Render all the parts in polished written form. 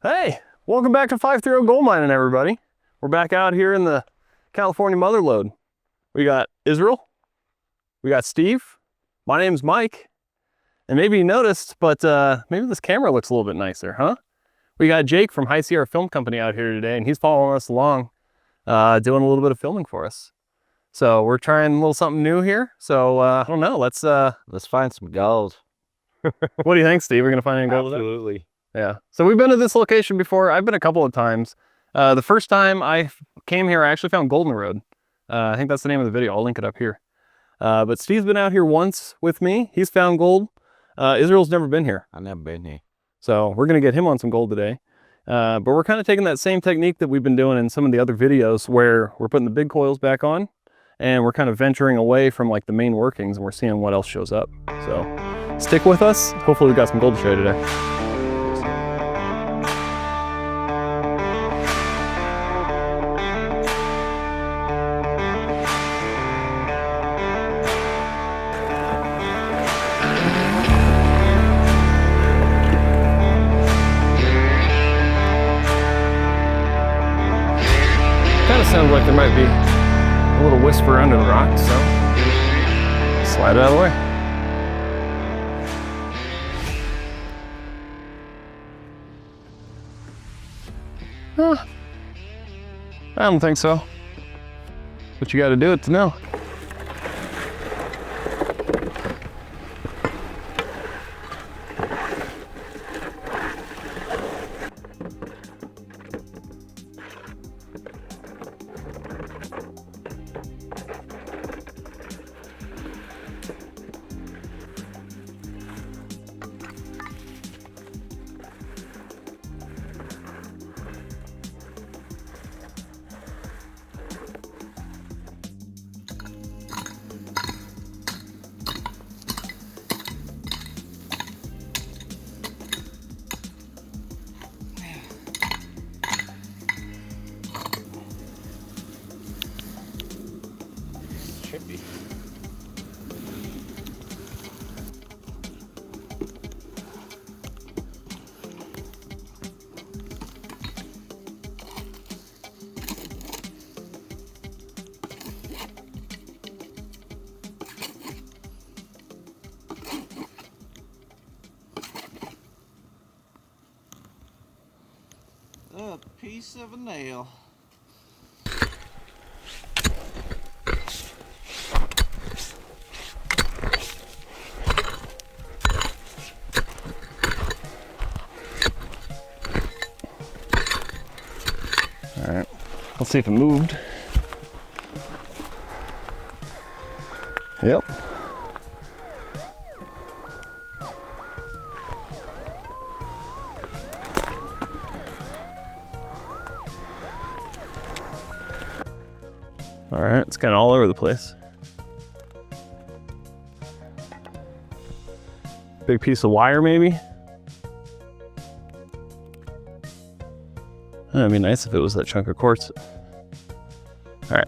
Hey, welcome back to 530 Gold Mining, everybody. We're back out here in the California Motherlode. We got Israel, we got Steve, my name's Mike, and maybe you noticed, but maybe this camera looks a little bit nicer, huh? We got Jake from High Sierra Film Company out here today, and he's following us along, doing a little bit of filming for us. So we're trying a little something new here. So I don't know, let's find some gold. What do you think, Steve? We're gonna find any gold? Absolutely. Yeah. So we've been to this location before. I've been a couple of times. The first time I came here, I actually found gold in the road. I think that's the name of the video. I'll link it up here. But Steve's been out here once with me. He's found gold. Israel's never been here. I've never been here. So we're going to get him on some gold today. But we're kind of taking that same technique that we've been doing in some of the other videos where we're putting the big coils back on and we're kind of venturing away from like the main workings and we're seeing what else shows up. So stick with us. Hopefully we've got some gold to show you today. Sounds like there might be a little whisper under the rock, so slide it out of the way. I don't think so, but you got to do it to know. Trippy. A piece of a nail. All right, let's see if it moved. Yep. All right, it's kind of all over the place. Big piece of wire, maybe. That'd be nice if it was that chunk of quartz. All right.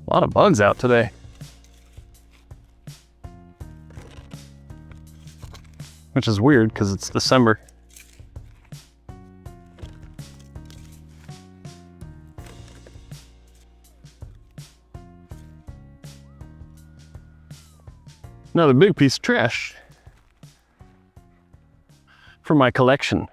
A lot of bugs out today. Which is weird because it's December. Another big piece of trash from my collection.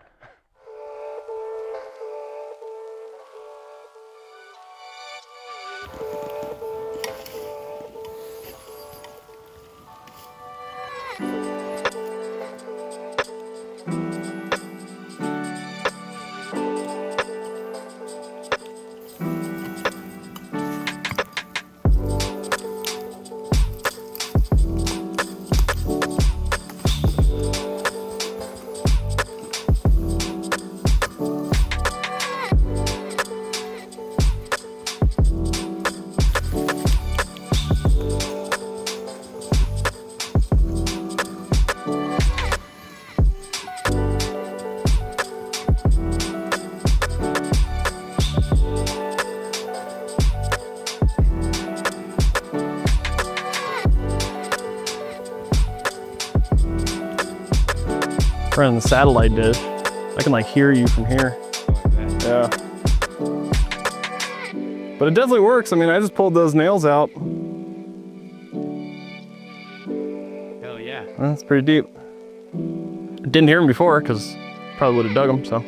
friend the satellite did. I can like hear you from here. Yeah. But it definitely works. I mean, I just pulled those nails out. Hell yeah. That's pretty deep. I didn't hear them before because probably would have dug them, so.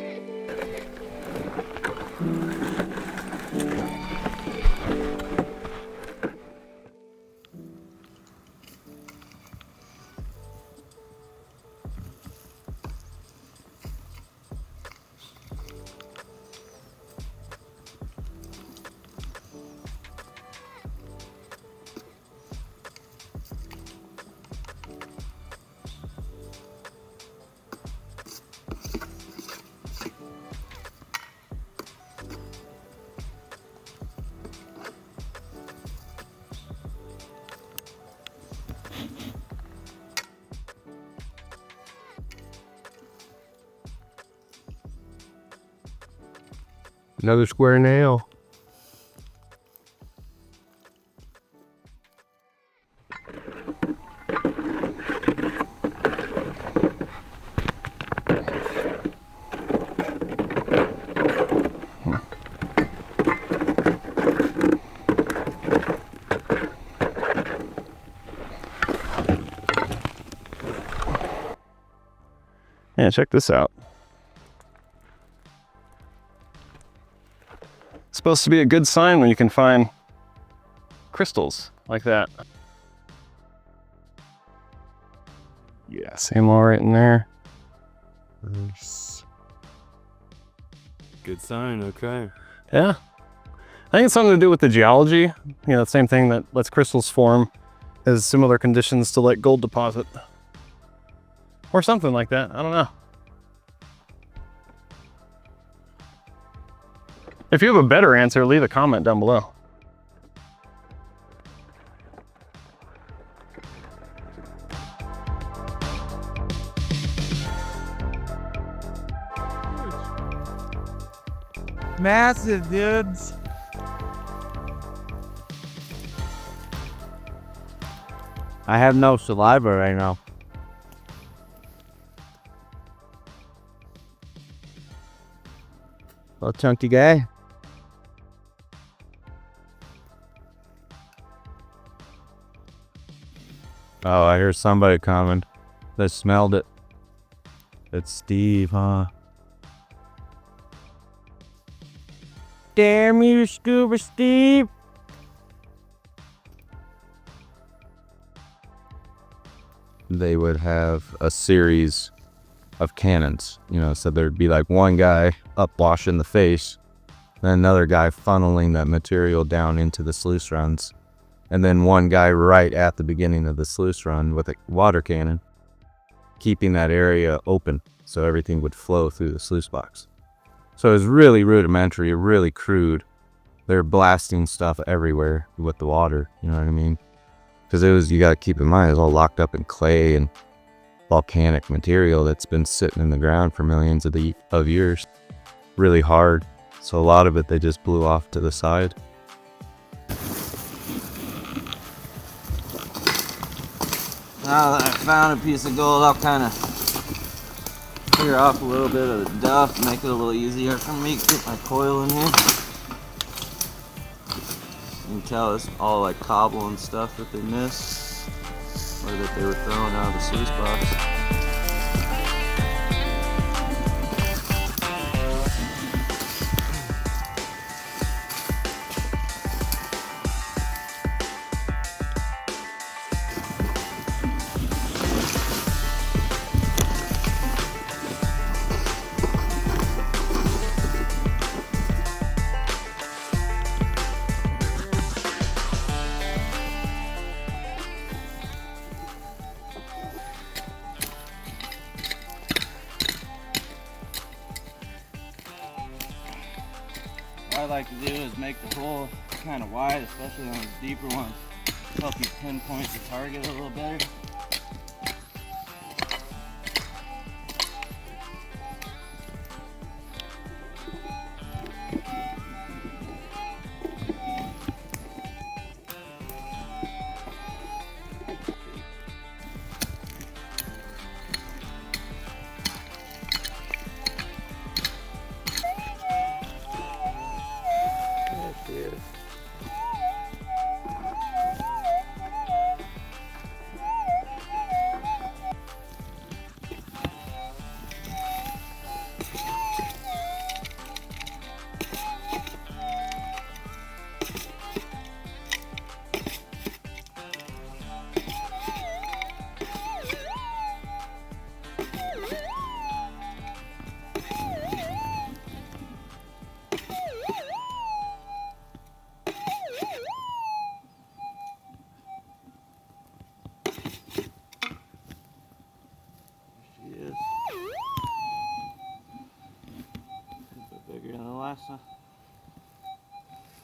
Another square nail. Yeah, check this out. It's supposed to be a good sign when you can find crystals like that. Yeah, same all right in there. Good sign, okay. Yeah. I think it's something to do with the geology. You know, the same thing that lets crystals form has similar conditions to let gold deposit. Or something like that, I don't know. If you have a better answer, leave a comment down below. Massive, dudes. I have no saliva right now. Little chunky guy. Oh, I hear somebody coming. They smelled it. It's Steve, huh? Damn you, Scuba Steve! They would have a series of cannons, you know, so there'd be like one guy up washing the face, then another guy funneling that material down into the sluice runs, and then one guy right at the beginning of the sluice run with a water cannon, keeping that area open so everything would flow through the sluice box. So it was really rudimentary, really crude. They're blasting stuff everywhere with the water, you know what I mean? Because it was, you gotta keep in mind, it was all locked up in clay and volcanic material that's been sitting in the ground for millions of years. Really hard. So a lot of it, they just blew off to the side. Now that I found a piece of gold, I'll kind of clear off a little bit of the duff, make it a little easier for me to get my coil in here. You can tell it's all like cobble and stuff that they missed, or that they were throwing out of the sluice box. What I like to do is make the hole kind of wide, especially on those deeper ones. Help you pinpoint the target a little better.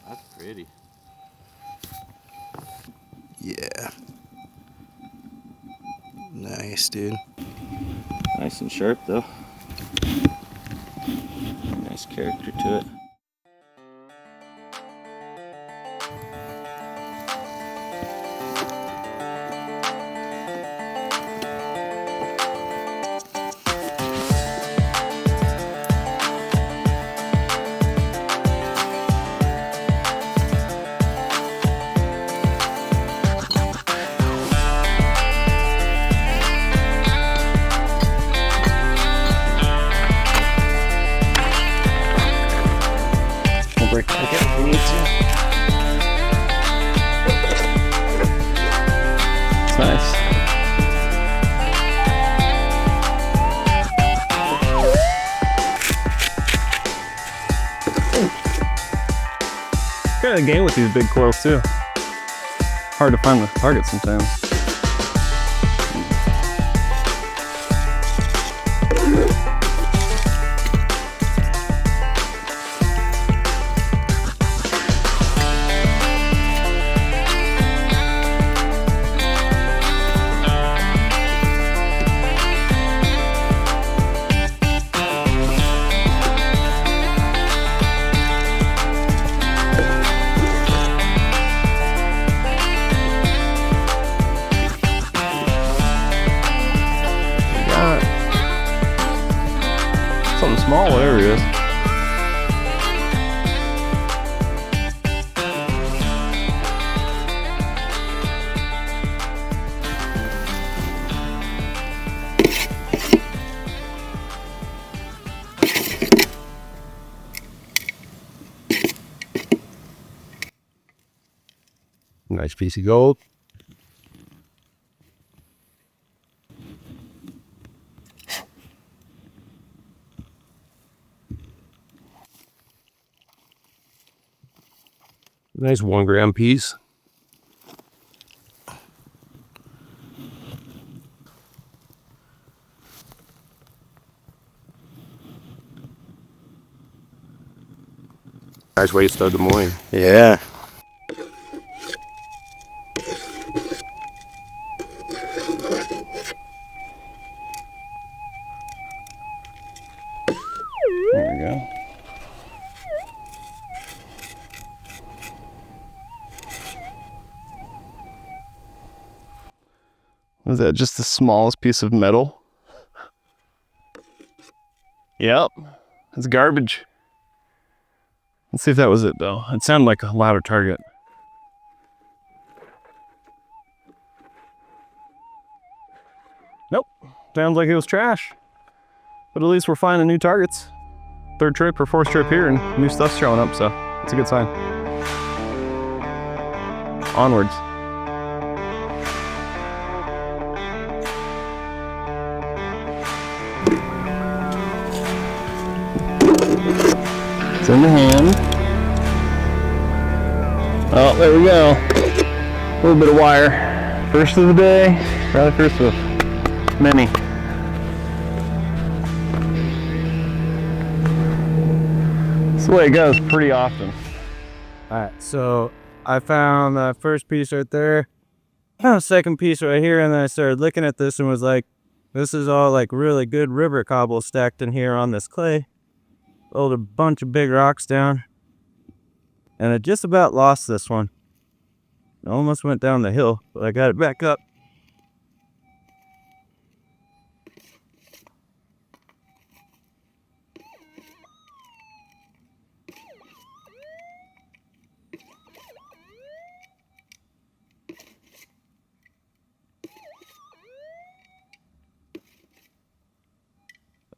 That's pretty. Yeah. Nice, dude. Nice and sharp though. Nice character to it. We'll break back out if we need to. It's nice. Kind of game with these big coils too. Hard to find the target sometimes. Something small, whatever it is. Nice piece of gold. Nice 1 gram piece. Nice way to start the morning. Yeah. There we go. Was that just the smallest piece of metal? Yep, it's garbage. Let's see if that was it though. It sounded like a louder target. Nope, sounds like it was trash. But at least we're finding new targets. 3rd trip or 4th trip here and new stuff's showing up, so it's a good sign. Onwards. It's in the hand. Oh, there we go. A little bit of wire. First of the day, probably first of many. That's the way it goes pretty often. All right, so I found the first piece right there. Found a second piece right here, and then I started looking at this and was like, this is all like really good river cobble stacked in here on this clay. Rolled a bunch of big rocks down, and I just about lost this one. I almost went down the hill, but I got it back up.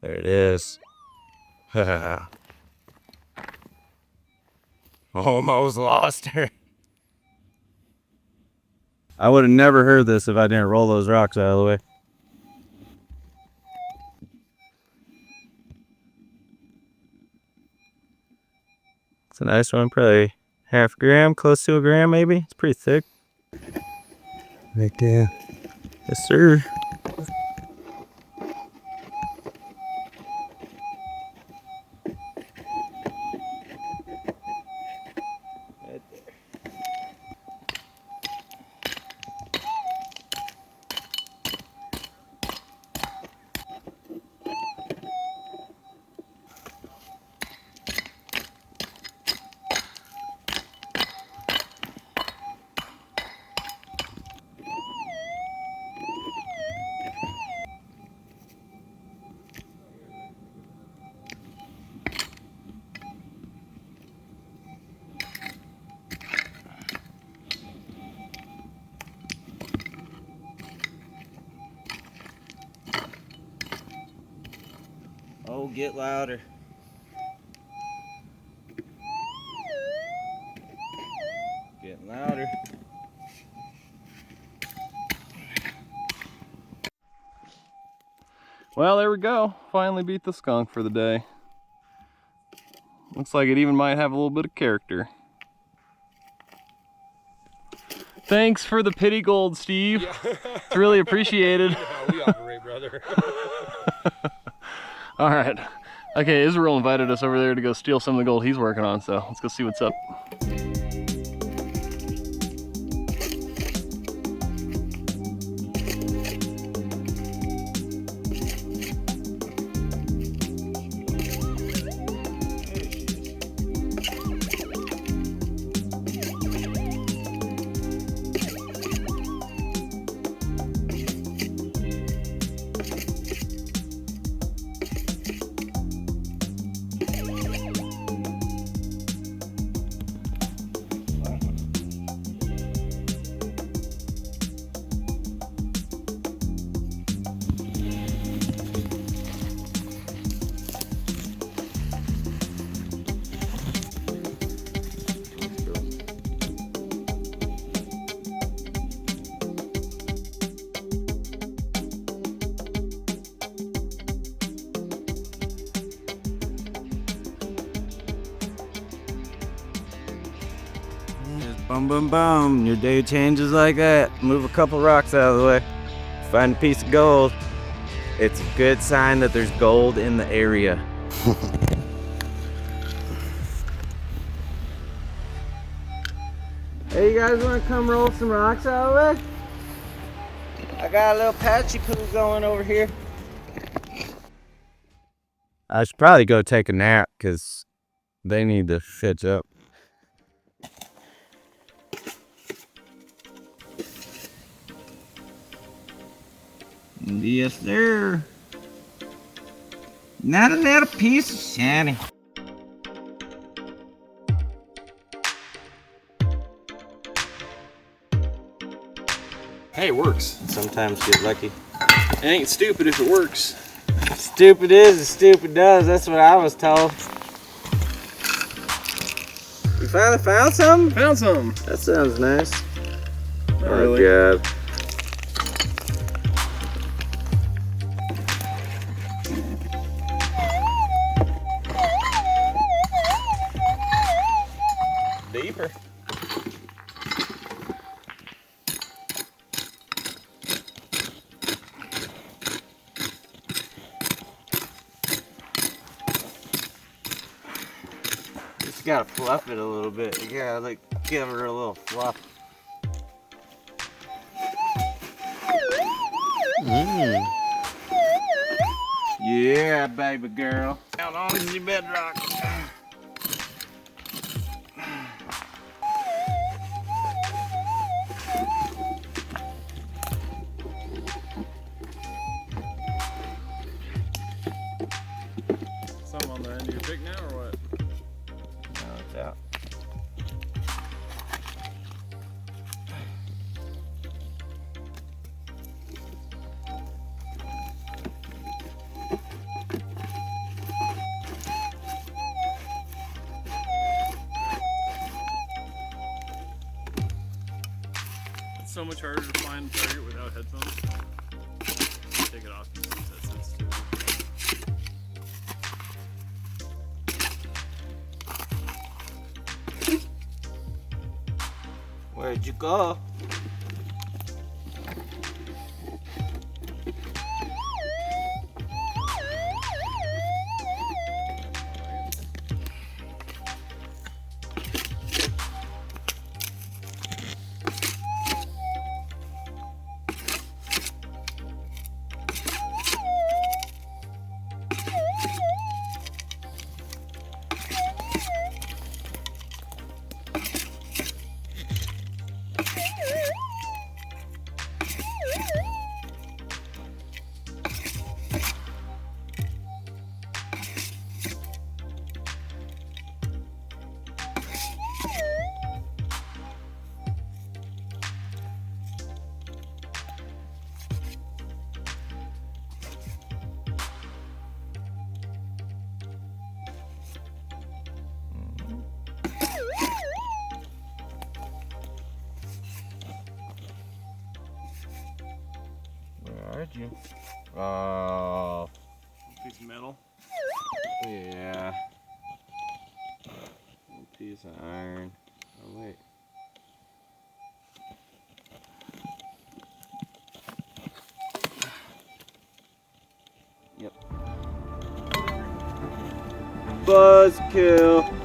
There it is. Almost lost her. I would have never heard this if I didn't roll those rocks out of the way. It's a nice one, probably 1/2 gram, close to 1 gram maybe. It's pretty thick. Right there. Yes, sir. get louder. Getting louder. Well, there we go. Finally beat the skunk for the day. Looks like it even might have a little bit of character. Thanks for the pity gold, Steve. It's really appreciated. Yeah, we operate, brother. All right. Okay, Israel invited us over there to go steal some of the gold he's working on, so let's go see what's up. Just boom, boom, boom. Your day changes like that. Move a couple rocks out of the way. Find a piece of gold. It's a good sign that there's gold in the area. Hey, you guys want to come roll some rocks out of the way? I got a little patchy poo going over here. I should probably go take a nap because they need to fetch up. Yes, sir. Not a little piece of shanty. Hey, it works. Sometimes get lucky. It ain't stupid if it works. Stupid is and stupid does. That's what I was told. You finally found something? Found some. That sounds nice. Not really. God. Deeper. Just gotta fluff it a little bit. You gotta like give her a little fluff. Yeah, baby girl. Down on the bedrock. Some on the end of your pick now or what? No, it's out. It's so much harder to find a target without headphones. Take it off and use headsets too. Where'd you go? you. Oh. Piece of metal. Yeah. Piece of iron. Oh wait. Yep. Buzzkill.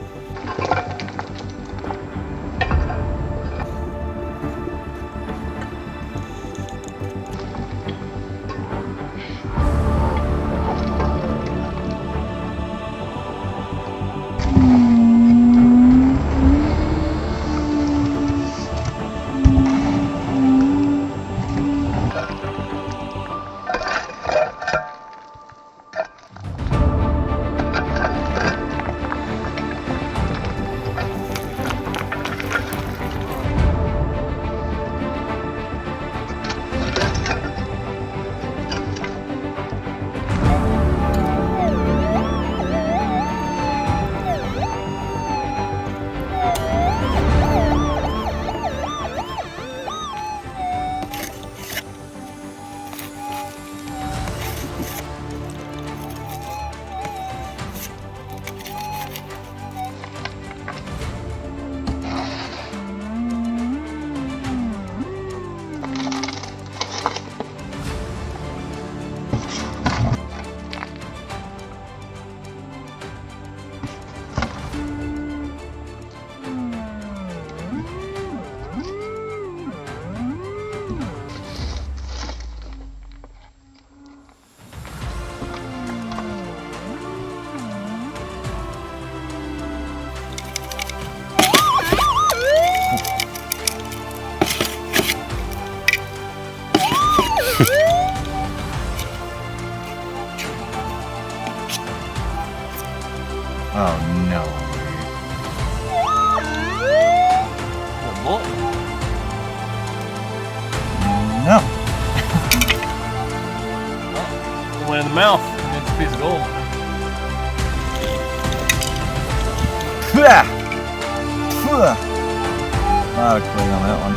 Oh no. No. Went in the mouth. It's a piece of gold. Not a clean on that one.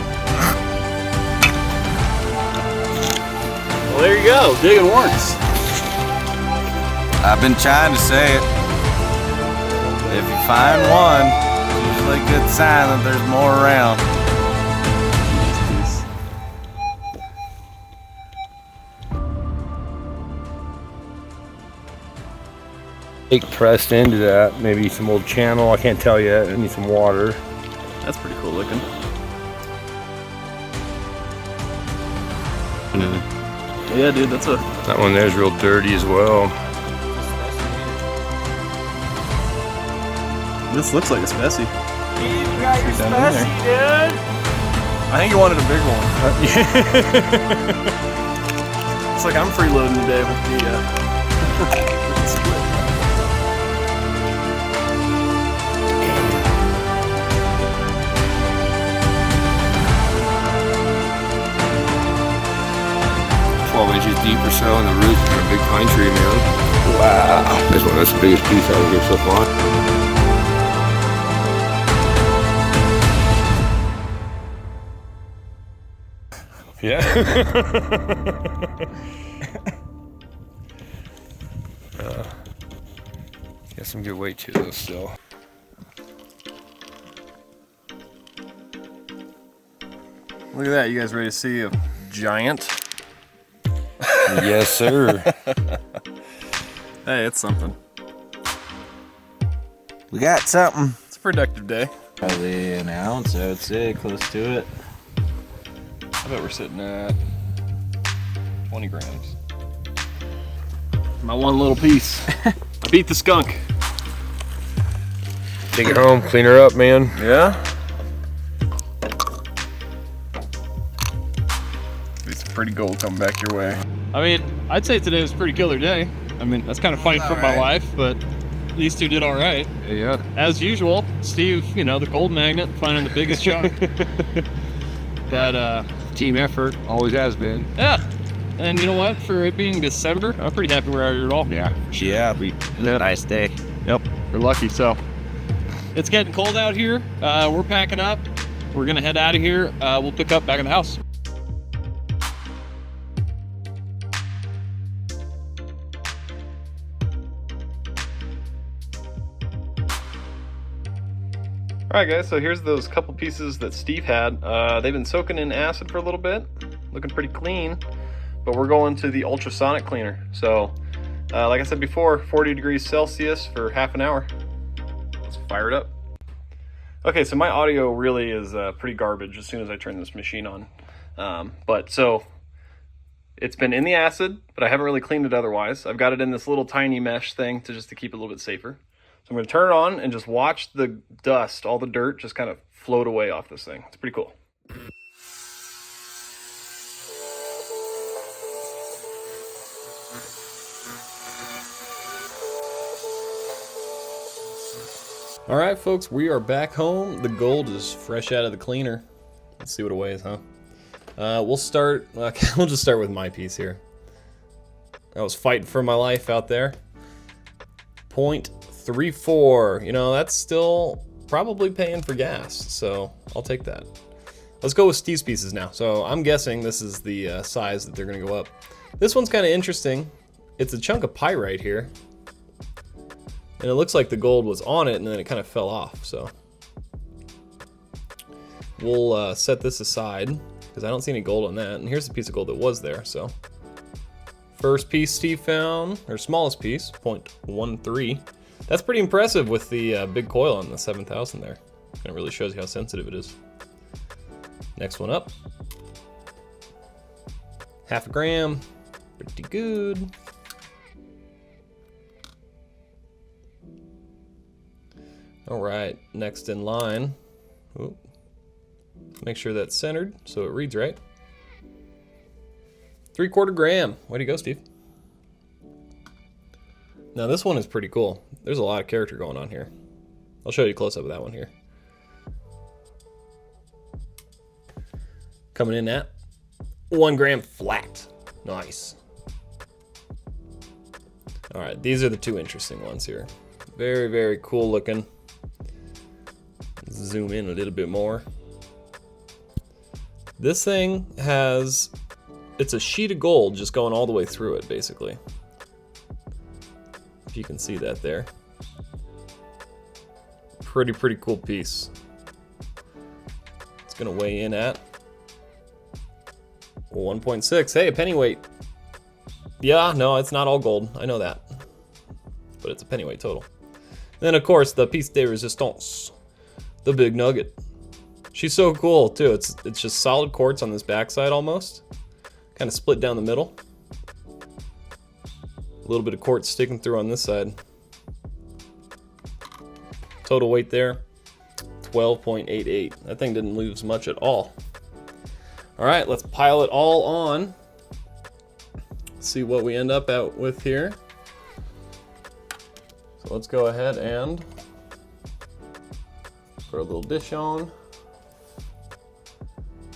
Well, there you go. Digging works. I've been trying to say it. If you find one, it's usually a good sign that there's more around. Egg pressed into that. Maybe some old channel. I can't tell yet. I need some water. That's pretty cool looking. Yeah, dude, that's a. That one there's real dirty as well. This looks like a specie. You got your specie, dude. I think you wanted a big one. It's like I'm freeloading today with the split. Inches deep or so, and the roots are a big pine tree, man. Wow. That's the biggest piece out of here so far. Yeah. Got some good weight to this still. Look at that. You guys ready to see a giant? Yes, sir. Hey, it's something. We got something. It's a productive day. Probably an ounce, I would say, close to it. I bet we're sitting at 20 grams. My one little piece. I beat the skunk. Take it home, clean her up, man. Yeah? It's pretty gold coming back your way. I mean, I'd say today was a pretty killer day. I mean, that's kind of fighting for my life, but these two did all right. Yeah. As usual, Steve, you know, the gold magnet, finding the biggest chunk. But, Team effort, always has been. yeah. And you know what? For it being December, I'm pretty happy we're out here at all. Yeah. Yeah, we nice day. Yep, we're lucky. So, it's getting cold out here. We're packing up. We're going to head out of here. We'll pick up back in the house. All right, guys, so here's those couple pieces that Steve had. They've been soaking in acid for a little bit, looking pretty clean, but we're going to the ultrasonic cleaner. So, like I said before, 40 degrees Celsius for half an hour. Let's fire it up. Okay, so my audio really is pretty garbage as soon as I turn this machine on. So it's been in the acid, but I haven't really cleaned it otherwise. I've got it in this little tiny mesh thing to keep it a little bit safer. So I'm going to turn it on and just watch the dust, all the dirt, just kind of float away off this thing. It's pretty cool. All right, folks, we are back home. The gold is fresh out of the cleaner. Let's see what it weighs, huh? We'll just start with my piece here. I was fighting for my life out there. 0.34, you know, that's still probably paying for gas, so I'll take that. Let's go with Steve's pieces now. So I'm guessing this is the size that they're gonna go up. This one's kind of interesting. It's a chunk of pyrite here. And it looks like the gold was on it and then it kind of fell off, so. We'll set this aside because I don't see any gold on that. And here's the piece of gold that was there, so. First piece Steve found, or smallest piece, 0.13. That's pretty impressive with the big coil on the 7000 there. It really shows you how sensitive it is. Next one up. Half a gram, pretty good. All right, next in line. Ooh. Make sure that's centered so it reads right. 3/4 gram. Way to go, Steve. Now this one is pretty cool. There's a lot of character going on here. I'll show you a close-up of that one here. Coming in at 1 gram flat. Nice. All right, these are the two interesting ones here. Very, very cool looking. Zoom in a little bit more. This thing has, it's a sheet of gold just going all the way through it, basically. If you can see that there. Pretty cool piece. It's gonna weigh in at 1.6. Hey, a pennyweight. Yeah, no, it's not all gold. I know that. But it's a pennyweight total. Then, of course, the piece de resistance. The big nugget. She's so cool too. It's just solid quartz on this backside almost. Kind of split down the middle. A little bit of quartz sticking through on this side. Total weight there, 12.88. That thing didn't lose much at all. All right, let's pile it all on. See what we end up out with here. So let's go ahead and throw a little dish on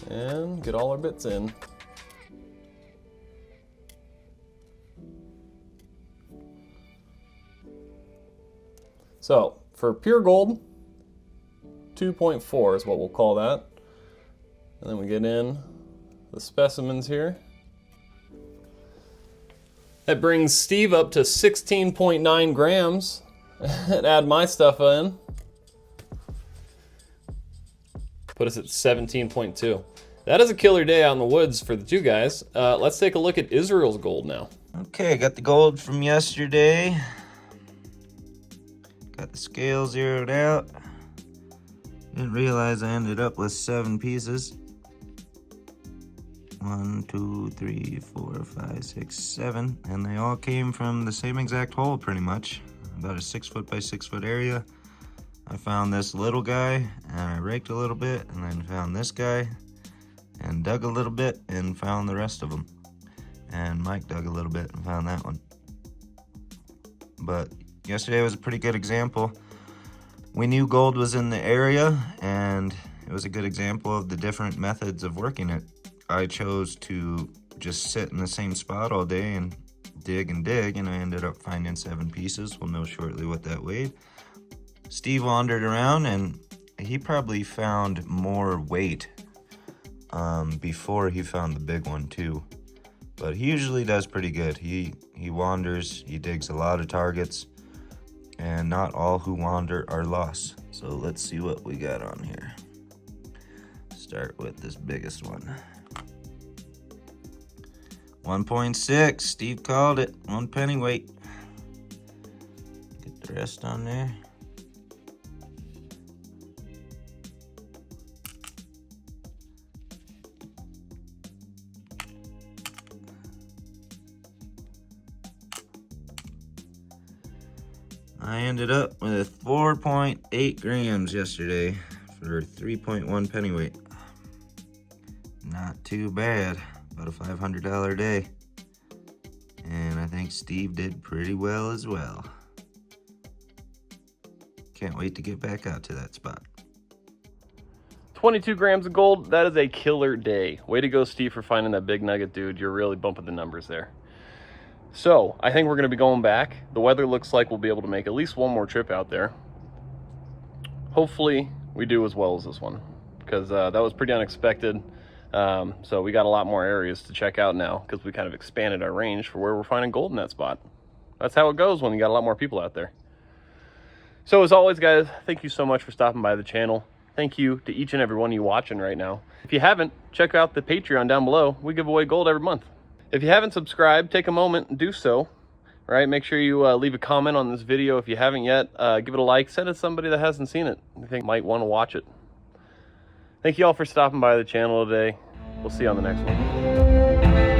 and get all our bits in. So for pure gold, 2.4 is what we'll call that. And then we get in the specimens here. That brings Steve up to 16.9 grams. And add my stuff in. Put us at 17.2. That is a killer day out in the woods for the two guys. Let's take a look at Israel's gold now. Okay, got the gold from yesterday. Got the scale zeroed out. Didn't realize I ended up with 7 pieces. 1, 2, 3, 4, 5, 6, 7. And they all came from the same exact hole pretty much. About a 6 foot by 6 foot area. I found this little guy and I raked a little bit and then found this guy and dug a little bit and found the rest of them. And Mike dug a little bit and found that one. But yesterday was a pretty good example. We knew gold was in the area and it was a good example of the different methods of working it. I chose to just sit in the same spot all day and dig and I ended up finding 7 pieces. We'll know shortly what that weighed. Steve wandered around and he probably found more weight before he found the big one too. But he usually does pretty good. He wanders, he digs a lot of targets, and not all who wander are lost. So let's see what we got on here. Start with this biggest one. 1.6, Steve called it, 1 pennyweight. Get the rest on there. I ended up with 4.8 grams yesterday for 3.1 pennyweight. Not too bad, about a $500 day. And I think Steve did pretty well as well. Can't wait to get back out to that spot. 22 grams of gold, that is a killer day. Way to go, Steve, for finding that big nugget, dude. You're really bumping the numbers there. So, I think we're going to be going back. The weather looks like we'll be able to make at least one more trip out there. Hopefully, we do as well as this one, because that was pretty unexpected. So we got a lot more areas to check out now, because we kind of expanded our range for where we're finding gold in that spot. That's how it goes when you got a lot more people out there. So as always, guys, thank you so much for stopping by the channel. Thank you to each and every one of you watching right now. If you haven't, check out the Patreon down below. We give away gold every month. If you haven't subscribed, take a moment and do so. Right? Make sure you leave a comment on this video if you haven't yet. Give it a like. Send it to somebody that hasn't seen it. You think might want to watch it. Thank you all for stopping by the channel today. We'll see you on the next one.